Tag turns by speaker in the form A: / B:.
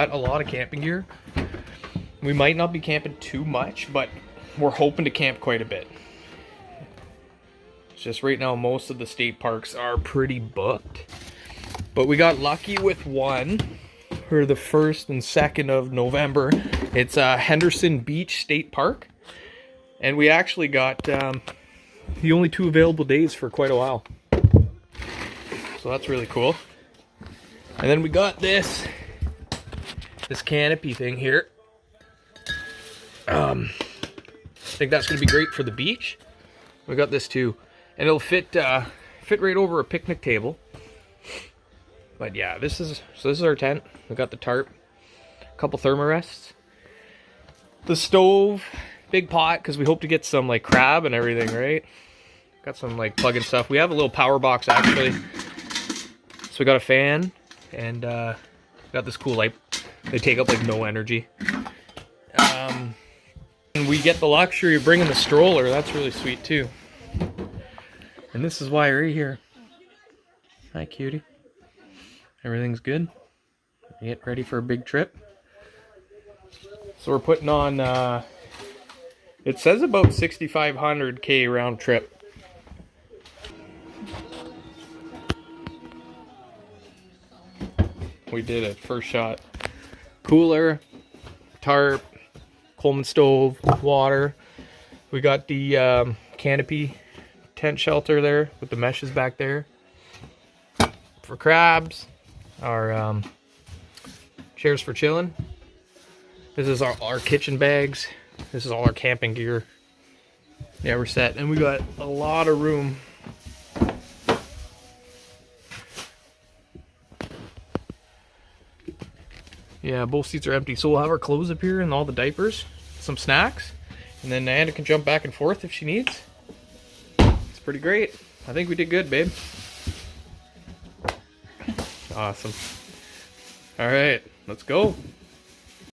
A: got a lot of camping gear. We might not be camping too much, but we're hoping to camp quite a bit. It's just right now most of the state parks are pretty booked. But we got lucky with one for the 1st and 2nd of November. It's Henderson Beach State Park. And we actually got the only 2 available days for quite a while. So that's really cool. And then we got this canopy thing here. I think that's going to be great for the beach. We got this too. And it'll fit right over a picnic table. But yeah, this is our tent. We got the tarp, a couple thermarests, the stove, big pot because we hope to get some like crab and everything, right? Got some like plug-in stuff. We have a little power box actually. So we got a fan and got this cool light. They take up like no energy. And we get the luxury of bringing the stroller. That's really sweet too. And this is why right here. Hi, cutie. Everything's good. Get ready for a big trip. So we're putting on, it says about 6,500 K round trip. We did it, first shot. Cooler, tarp, Coleman stove, water. We got the canopy tent shelter there with the meshes back there. For crabs. Our chairs for chilling. This is our kitchen bags. This is all our camping gear. Yeah, we're set. And we got a lot of room. Yeah, both seats are empty. So we'll have our clothes up here and all the diapers, some snacks. And then Anna can jump back and forth if she needs. It's pretty great. I think we did good, babe. Awesome. All right, let's go.